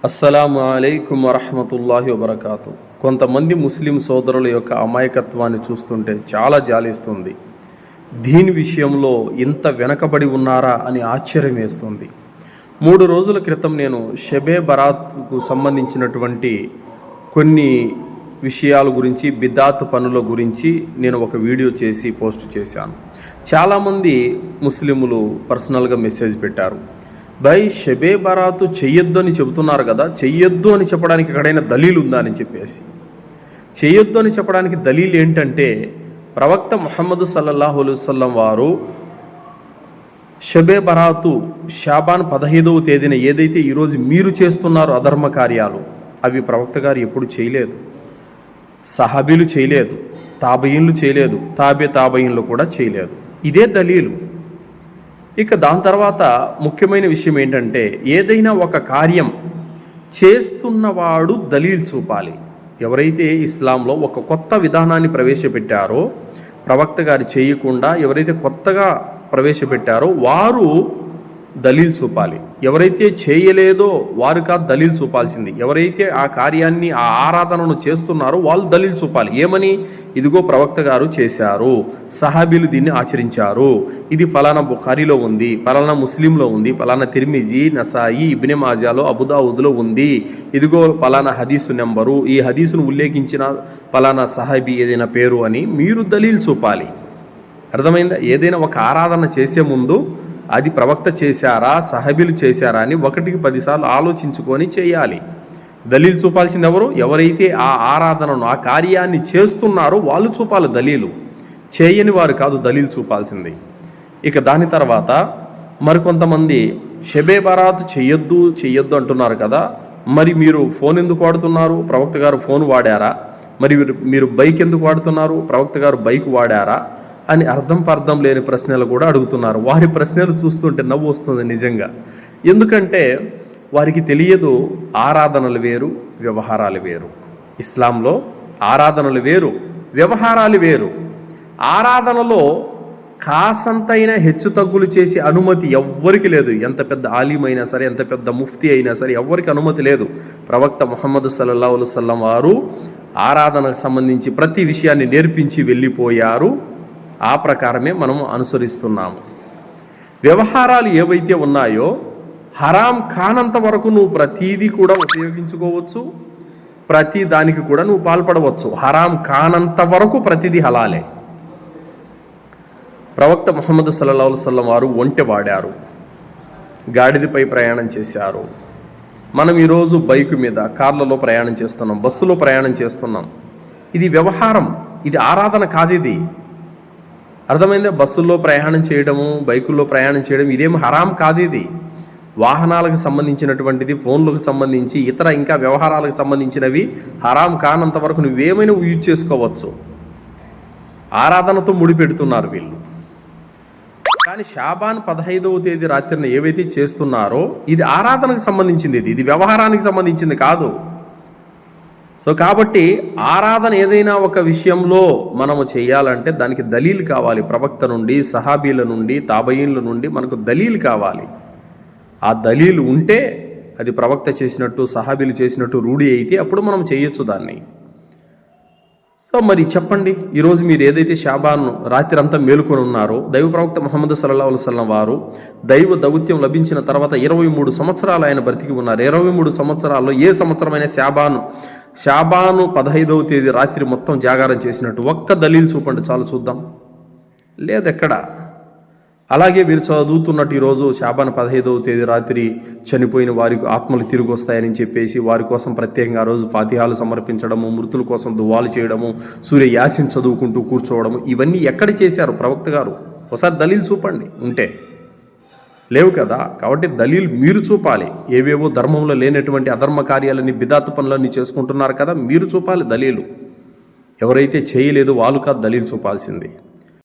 అస్సలాము అలైకుం వరహ్మతుల్లాహి వబరకాతు. కొంతమంది ముస్లిం సోదరుల యొక్క అమాయకత్వాన్ని చూస్తుంటే చాలా జాలిస్తుంది. దీని విషయంలో ఇంత వెనకబడి ఉన్నారా అని ఆశ్చర్యం వేస్తుంది. 3 రోజుల క్రితం నేను షబే బరాత్కు సంబంధించినటువంటి కొన్ని విషయాల గురించి, బిదాత్ పనుల గురించి నేను ఒక వీడియో చేసి పోస్ట్ చేశాను. చాలామంది ముస్లిములు పర్సనల్గా మెసేజ్ పెట్టారు, భయ్ షబే బరాతు చెయ్యొద్దు అని చెబుతున్నారు కదా, చెయ్యొద్దు అని చెప్పడానికి ఎక్కడైనా దలీల్ ఉందా అని చెప్పేసి. చెయ్యొద్దు అని చెప్పడానికి దలీల్ ఏంటంటే, ప్రవక్త ముహమ్మద్ సల్లల్లాహు అలైహి వసల్లం వారు షబే బరాతు షాబాన్ 15వ తేదీన ఏదైతే ఈరోజు మీరు చేస్తున్నారో అధర్మ కార్యాలు, అవి ప్రవక్త గారు ఎప్పుడు చేయలేదు, సహాబీలు చేయలేదు, తాబయీన్లు చేయలేదు, తాబయీన్లు కూడా చేయలేదు. ఇదే దలీలు. ఇక దాని తర్వాత ముఖ్యమైన విషయం ఏంటంటే, ఏదైనా ఒక కార్యం చేస్తున్నవాడు దలీల్ చూపాలి. ఎవరైతే ఇస్లాంలో ఒక కొత్త విధానాన్ని ప్రవేశపెట్టారో, ప్రవక్త గారు చేయకుండా ఎవరైతే కొత్తగా ప్రవేశపెట్టారో వారు దలీల్ చూపాలి. ఎవరైతే చేయలేదో వారు కాదు దలీల్ చూపాల్సింది. ఎవరైతే ఆ కార్యాన్ని, ఆ ఆరాధనను చేస్తున్నారో వాళ్ళు దలీల్ చూపాలి. ఏమని? ఇదిగో ప్రవక్త గారు చేశారు, సహాబీలు దీన్ని ఆచరించారు, ఇది ఫలానా బుఖారీలో ఉంది, ఫలానా ముస్లింలో ఉంది, ఫలానా తిర్మిజీ, నసాయి, ఇబ్నె మాజాలో, అబుదావుద్లో ఉంది, ఇదిగో ఫలానా హదీసు నెంబరు, ఈ హదీసును ఉల్లేఖించిన ఫలానా సహాబీ ఏదైనా పేరు అని మీరు దలీల్ చూపాలి. అర్థమైందా? ఏదైనా ఒక ఆరాధన చేసే ముందు అది ప్రవక్త చేశారా, సహాబీలు చేశారా అని 1కి 10 సార్లు ఆలోచించుకొని చేయాలి. దలీలు చూపాల్సింది ఎవరు? ఎవరైతే ఆ ఆరాధనను, ఆ కార్యాన్ని చేస్తున్నారో వాళ్ళు చూపాలి దలీలు. చేయని వారు కాదు దలీలు చూపాల్సింది. ఇక దాని తర్వాత మరికొంతమంది షబే బరాత్ చెయ్యొద్దు అంటున్నారు కదా, మరి మీరు ఫోన్ ఎందుకు వాడుతున్నారు? ప్రవక్త గారు ఫోన్ వాడారా? మరి మీరు బైక్ ఎందుకు వాడుతున్నారు? ప్రవక్త గారు బైక్ వాడారా అని అర్థం లేని ప్రశ్నలు కూడా అడుగుతున్నారు. వారి ప్రశ్నలు చూస్తుంటే నవ్వు వస్తుంది నిజంగా. ఎందుకంటే వారికి తెలియదు, ఆరాధనలు వేరు, వ్యవహారాలు వేరు. ఇస్లాంలో ఆరాధనలు వేరు, వ్యవహారాలు వేరు. ఆరాధనలో కాసంతైన హెచ్చు తగ్గులు చేసే అనుమతి ఎవ్వరికి లేదు. ఎంత పెద్ద ఆలిం అయినా సరే, ఎంత పెద్ద ముఫ్తీ అయినా సరే, ఎవ్వరికి అనుమతి లేదు. ప్రవక్త ముహమ్మద్ సల్లల్లాహు అలైహి వసల్లం వారు ఆరాధనకు సంబంధించి ప్రతి విషయాన్ని నేర్పించి వెళ్ళిపోయారు. ఆ ప్రకారమే మనము అనుసరిస్తున్నాము. వ్యవహారాలు ఏవైతే ఉన్నాయో హరాం కానంత వరకు నువ్వు ప్రతీది కూడా ఉపయోగించుకోవచ్చు, ప్రతి దానికి కూడా నువ్వు పాల్పడవచ్చు. హరాం కానంత వరకు ప్రతిదీ హలాలే. ప్రవక్త ముహమ్మద్ సల్లల్లాహు అలైహి వసల్లం వారు ఒంటె వాడారు, గాడిదపై ప్రయాణం చేశారు. మనం ఈరోజు బైకు మీద, కార్లలో ప్రయాణం చేస్తున్నాం, బస్సులో ప్రయాణం చేస్తున్నాం. ఇది వ్యవహారం, ఇది ఆరాధన కాదు. ఇది అర్థమైందా? బస్సుల్లో ప్రయాణం చేయడము, బైకుల్లో ప్రయాణం చేయడం ఇదేం హరాం కాదు. ఇది వాహనాలకు సంబంధించినటువంటిది, ఫోన్లకు సంబంధించి ఇతర ఇంకా వ్యవహారాలకు సంబంధించినవి. హరాం కానంత వరకు నువ్వేమైనా యూజ్ చేసుకోవచ్చు. ఆరాధనతో ముడిపెడుతున్నారు వీళ్ళు. కానీ షాబాన్ 15వ తేదీ రాత్రిన ఏవైతే చేస్తున్నారో ఇది ఆరాధనకు సంబంధించింది, ఇది వ్యవహారానికి సంబంధించింది కాదు. సో కాబట్టి ఆరాధన ఏదైనా ఒక విషయంలో మనము చేయాలంటే దానికి దలీల్ కావాలి. ప్రవక్త నుండి, సహాబీల నుండి, తాబయీన్ల నుండి మనకు దలీల్ కావాలి. ఆ దలీల్ ఉంటే అది ప్రవక్త చేసినట్టు, సహాబీలు చేసినట్టు రూఢి అయితే అప్పుడు మనం చేయొచ్చు దాన్ని. సో మరి చెప్పండి, ఈరోజు మీరు ఏదైతే షాబాన్ రాత్రి అంతా మేలుకొని ఉన్నారో, దైవ ప్రవక్త ముహమ్మద్ సల్లల్లాహు అలైహి వసల్లం వారు దైవ దౌత్యం లభించిన తర్వాత 23 సంవత్సరాలు ఆయన బ్రతికి ఉన్నారు. 23 సంవత్సరాల్లో ఏ సంవత్సరమైన షాబాను 15వ తేదీ రాత్రి మొత్తం జాగారం చేసినట్టు ఒక్క దలీల్ చూపండి చాలు, చూద్దాం. లేదు ఎక్కడ. అలాగే మీరు చదువుతున్నట్టు ఈరోజు షాబాన్ 15వ తేదీ రాత్రి చనిపోయిన వారికి ఆత్మలు తిరిగి వస్తాయని చెప్పేసి వారి కోసం ప్రత్యేకంగా ఆ రోజు ఫాతిహాలు సమర్పించడము, మృతుల కోసం దువాలు చేయడము, సూర్య యాసిన్ చదువుకుంటూ కూర్చోవడము, ఇవన్నీ ఎక్కడ చేశారు ప్రవక్త గారు? ఒకసారి దలీల్ చూపండి. ఉంటే లేవు కదా. కాబట్టి దలీల్ మీరు చూపాలి. ఏవేవో ధర్మంలో లేనటువంటి అధర్మ కార్యాలని, బిదాత్ పనులన్నీ చేసుకుంటున్నారు కదా, మీరు చూపాలి దలీలు. ఎవరైతే చేయలేదో వాళ్ళు కాదు దలీల్ చూపాల్సింది.